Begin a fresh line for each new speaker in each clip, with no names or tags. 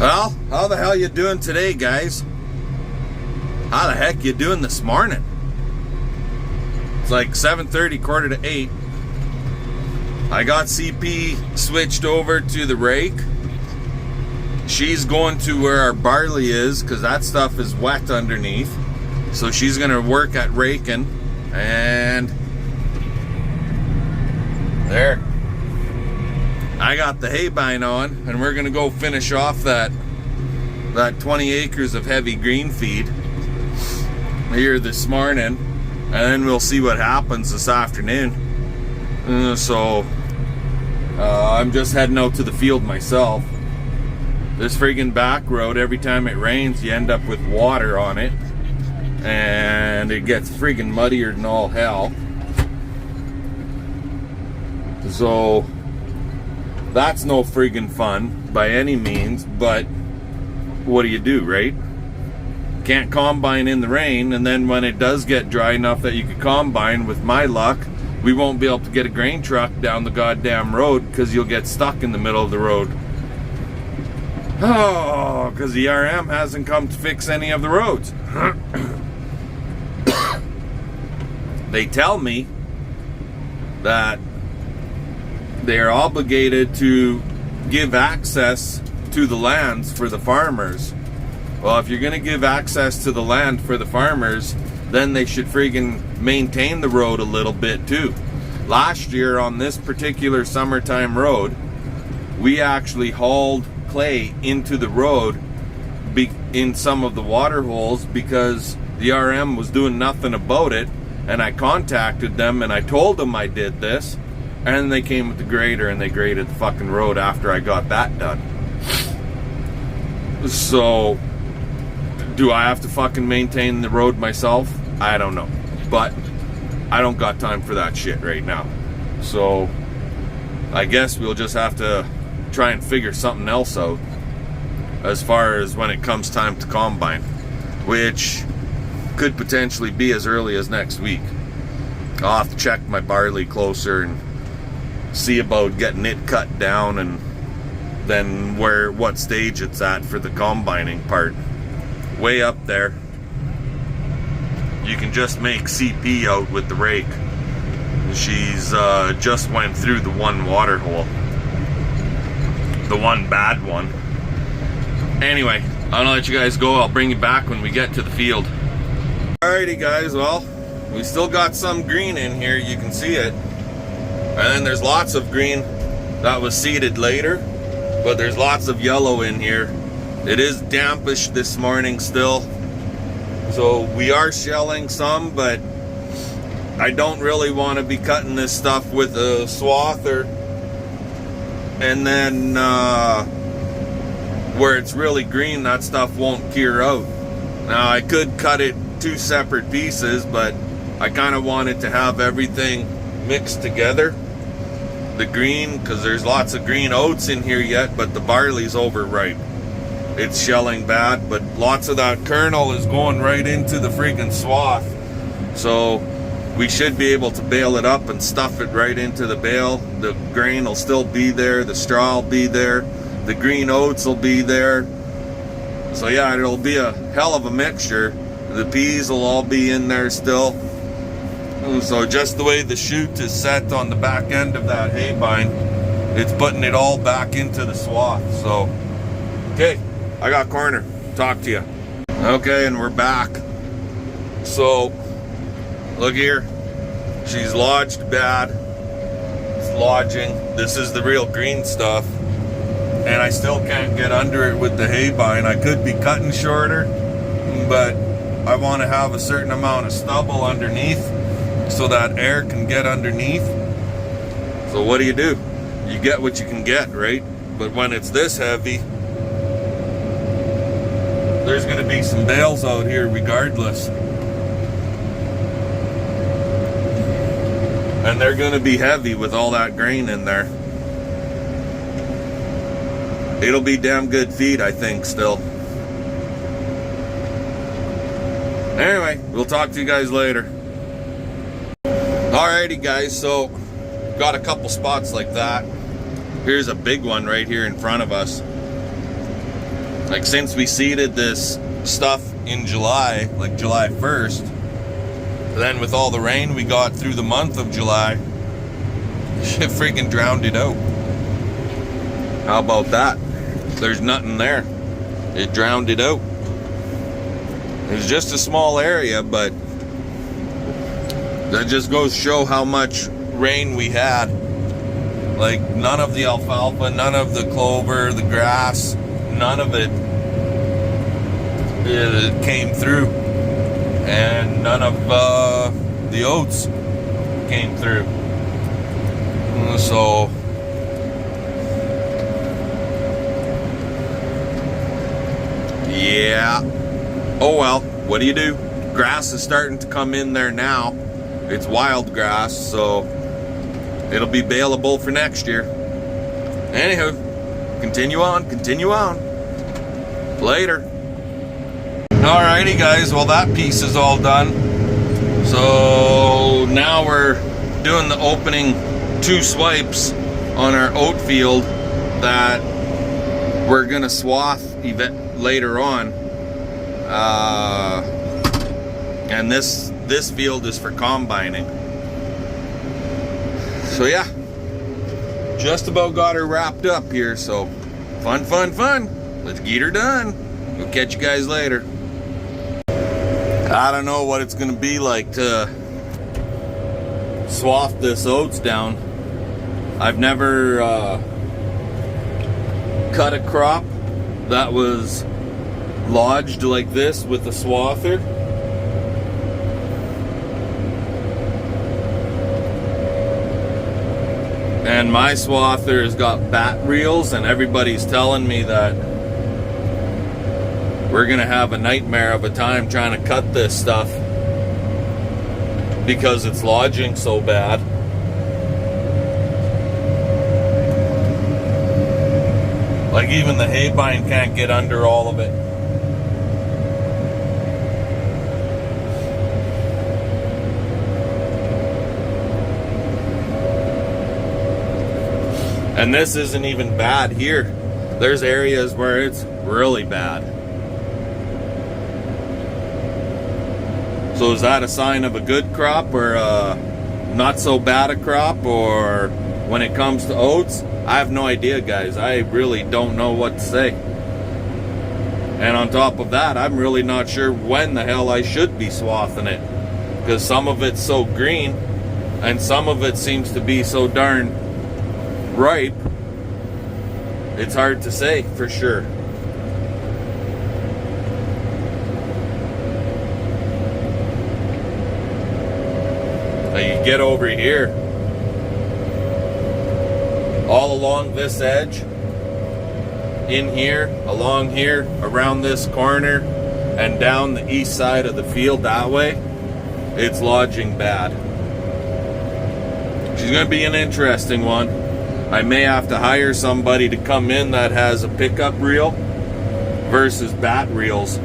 Well, how the hell you doing today, guys? How the heck you doing this morning? It's like 7:30, quarter to 8. I got CP switched over to the rake. She's going to where our barley is because that stuff is wet underneath. So she's going to work at raking. And there. I got the hay bine on, and we're going to go finish off that 20 acres of heavy green feed here this morning. And then we'll see what happens this afternoon. I'm just heading out to the field myself. This friggin' back road, every time it rains, you end up with water on it. And it gets friggin' muddier than all hell. So, that's no friggin' fun by any means, but what do, right? Can't combine in the rain, and then when it does get dry enough that you could combine, with my luck, we won't be able to get a grain truck down the goddamn road because you'll get stuck in the middle of the road. Oh, because the RM hasn't come to fix any of the roads. They tell me that they're obligated to give access to the lands for the farmers. Well, if you're going to give access to the land for the farmers, then they should friggin' maintain the road a little bit too. Last year on this particular summertime road, we actually hauled clay into the road in some of the water holes because the RM was doing nothing about it, and I contacted them and I told them I did this, and they came with the grader and they graded the fucking road after I got that done. So, do I have to fucking maintain the road myself? I don't know. But I don't got time for that shit right now. So I guess we'll just have to try and figure something else out as far as when it comes time to combine, which could potentially be as early as next week. I'll have to check my barley closer and see about getting it cut down and then what stage it's at for the combining part. Way up there, you can just make CP out with the rake. She's just went through the one water hole, the one bad one. Anyway, I'm gonna let you guys go. I'll bring you back when we get to the field. Alrighty guys, well, we still got some green in here, you can see it. And then there's lots of green that was seeded later, but there's lots of yellow in here. It is dampish this morning still, so we are shelling some, but I don't really want to be cutting this stuff with a swather and then where it's really green, that stuff won't cure out. Now I could cut it two separate pieces, but I kind of wanted to have everything mixed together. The green, because there's lots of green oats in here yet, but the barley's overripe. It's shelling bad, but lots of that kernel is going right into the freaking swath. So we should be able to bale it up and stuff it right into the bale. The grain will still be there, the straw will be there, the green oats will be there. So yeah, it'll be a hell of a mixture. The peas will all be in there still. So just the way the chute is set on the back end of that hay bine, it's putting it all back into the swath. So, okay, I got corner. Talk to you. Okay, and we're back. So, look here. She's lodged bad. It's lodging. This is the real green stuff. And I still can't get under it with the hay bine. I could be cutting shorter, but I want to have a certain amount of stubble underneath so that air can get underneath. So what do? You get what you can get, right? But when it's this heavy, there's going to be some bales out here regardless. And they're going to be heavy with all that grain in there. It'll be damn good feed, I think, still. Anyway, we'll talk to you guys later. Alrighty guys, so got a couple spots like that. Here's a big one right here in front of us. Like since we seeded this stuff in July, like July 1st, then with all the rain we got through the month of July, shit freaking drowned it out. How about that? There's nothing there. It drowned it out. It was just a small area, but that just goes to show how much rain we had. Like none of the alfalfa, none of the clover, the grass, none of it came through, and none of the oats came through. So yeah, oh well, what do you do? Grass is starting to come in there now. It's wild grass, so it'll be baleable for next year. Anywho, continue on. Later. Alrighty guys, well that piece is all done. So now we're doing the opening 2 swipes on our oat field that we're gonna swath later on. And this field is for combining. So yeah, just about got her wrapped up here. So fun. Let's get her done. We'll catch you guys later. I don't know what it's gonna be like to swath this oats down. I've never cut a crop that was lodged like this with a swather. And my swather has got bat reels, and everybody's telling me that we're gonna have a nightmare of a time trying to cut this stuff because it's lodging so bad. Like even the hay bind can't get under all of it. And this isn't even bad here. There's areas where it's really bad. So is that a sign of a good crop or not so bad a crop? Or when it comes to oats, I have no idea, guys. I really don't know what to say. And on top of that, I'm really not sure when the hell I should be swathing it, because some of it's so green and some of it seems to be so darn ripe. It's hard to say for sure. Now you get over here, all along this edge, in here, along here, around this corner, and down the east side of the field that way, it's lodging bad. She's going to be an interesting one. I may have to hire somebody to come in that has a pickup reel versus bat reels.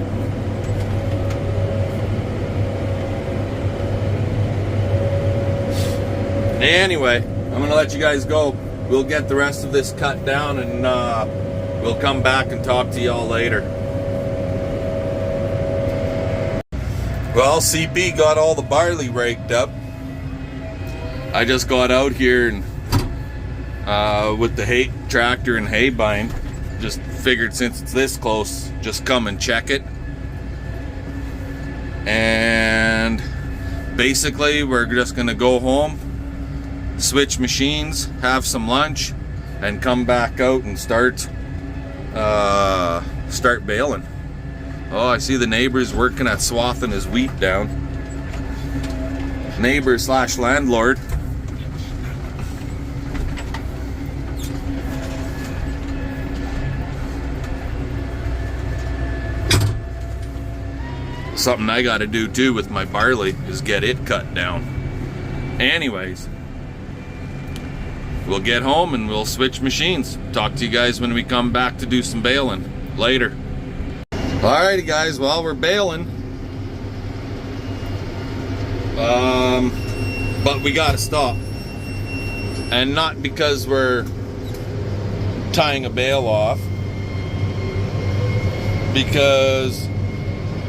Anyway, I'm going to let you guys go. We'll get the rest of this cut down, and we'll come back and talk to y'all later. Well, CP got all the barley raked up. I just got out here and with the hay tractor and hay bind. Just figured since it's this close, just come and check it. And basically we're just gonna go home, switch machines, have some lunch, and come back out and start baling. Oh, I see the neighbor's working at swathing his wheat down. Neighbor slash landlord. Something I gotta do too with my barley is get it cut down. Anyways, we'll get home and we'll switch machines. Talk to you guys when we come back to do some baling later. Alrighty guys, well, we're baling. But we gotta stop. And not because we're tying a bale off. because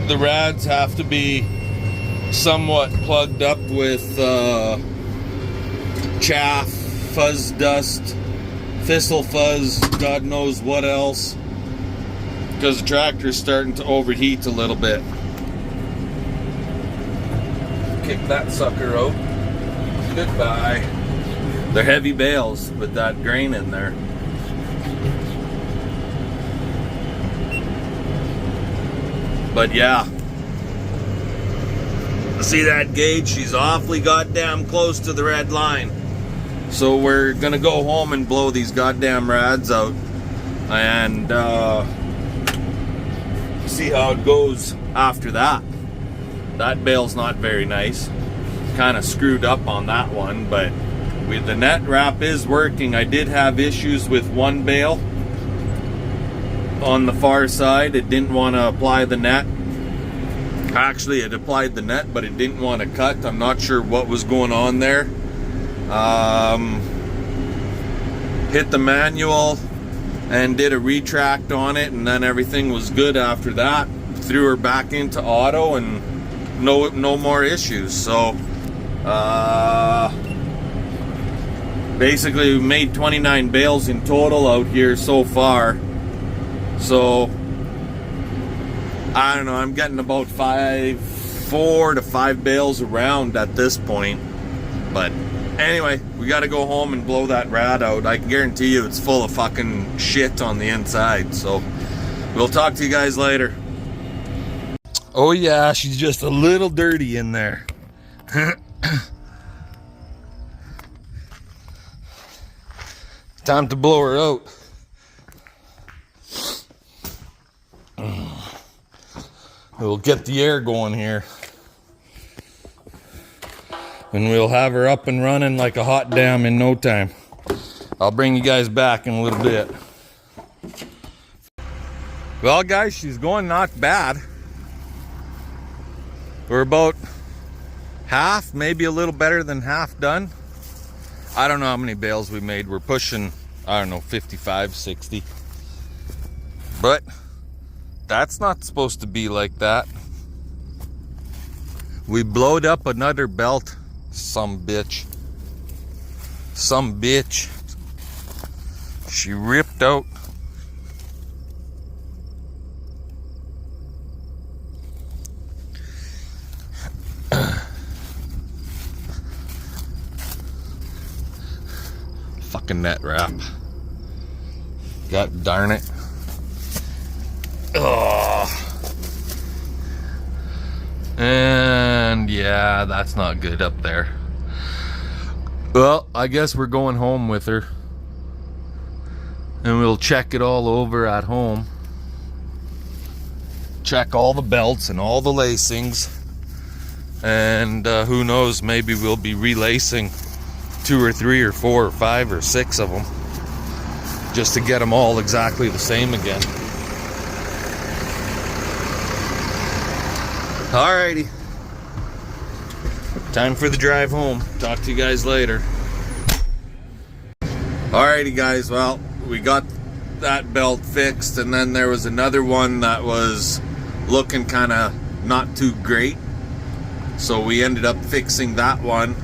the rads have to be somewhat plugged up with chaff, fuzz dust, thistle fuzz, God knows what else, because the tractor's starting to overheat a little bit. Kick that sucker out. Goodbye. They're heavy bales with that grain in there. But yeah, see that gauge? She's awfully goddamn close to the red line. So we're gonna go home and blow these goddamn rads out and see how it goes after that. That bale's not very nice. Kind of screwed up on that one, but the net wrap is working. I did have issues with one bale on the far side. It didn't want to apply the net. Actually, it applied the net, but it didn't want to cut. I'm not sure what was going on there. Hit the manual and did a retract on it, and then everything was good after that. Threw her back into auto and no more issues. So basically we made 29 bales in total out here so far. So I don't know, I'm getting about 4 to 5 bales around at this point. But anyway, we got to go home and blow that rad out. I can guarantee you it's full of fucking shit on the inside. So we'll talk to you guys later. Oh yeah, she's just a little dirty in there. Time to blow her out. We'll get the air going here. And we'll have her up and running like a hot damn in no time. I'll bring you guys back in a little bit. Well guys, she's going not bad. We're about half, maybe a little better than half done. I don't know how many bales we made. We're pushing, I don't know, 55, 60. But that's not supposed to be like that. We blowed up another belt. Some bitch. She ripped out. Fucking net wrap. God darn it. Ugh. And yeah, that's not good up there. Well, I guess we're going home with her. And we'll check it all over at home. Check all the belts and all the lacings. And who knows, maybe we'll be relacing 2 or 3 or 4 or 5 or 6 of them. Just to get them all exactly the same again. Alrighty. Time for the drive home. Talk to you guys later. Alrighty guys, well, we got that belt fixed, and then there was another one that was looking kind of not too great. So we ended up fixing that one.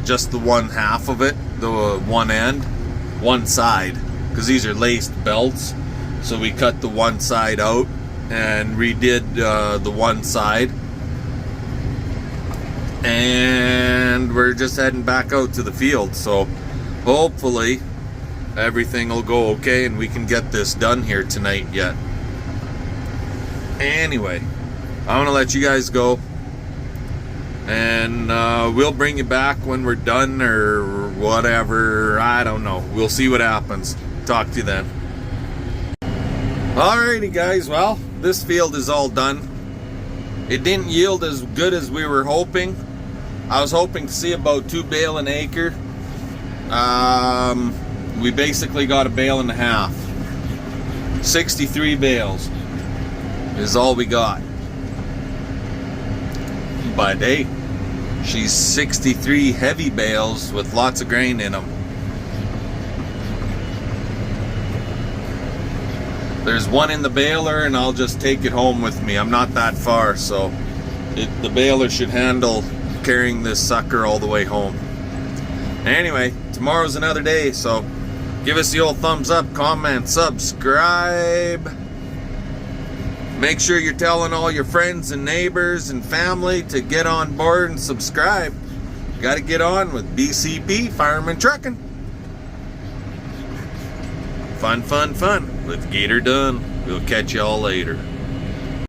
Just the one half of it, the one end, one side, because these are laced belts. So we cut the one side out and redid the one side, and we're just heading back out to the field. So hopefully everything will go okay and we can get this done here tonight yet. Anyway, I'm gonna let you guys go, and we'll bring you back when we're done or whatever. I don't know, we'll see what happens. Talk to you then. Alrighty guys, well, this field is all done. It didn't yield as good as we were hoping. I was hoping to see about 2 bale an acre. We basically got 1.5 bales. 63 bales is all we got. But hey, she's 63 heavy bales with lots of grain in them. There's one in the baler, and I'll just take it home with me. I'm not that far, so the baler should handle carrying this sucker all the way home. Anyway, tomorrow's another day, so give us the old thumbs up, comment, subscribe. Make sure you're telling all your friends and neighbors and family to get on board and subscribe. Got to get on with BCP Fireman Trucking. Fun, fun, fun with Gator Done. We'll catch y'all later.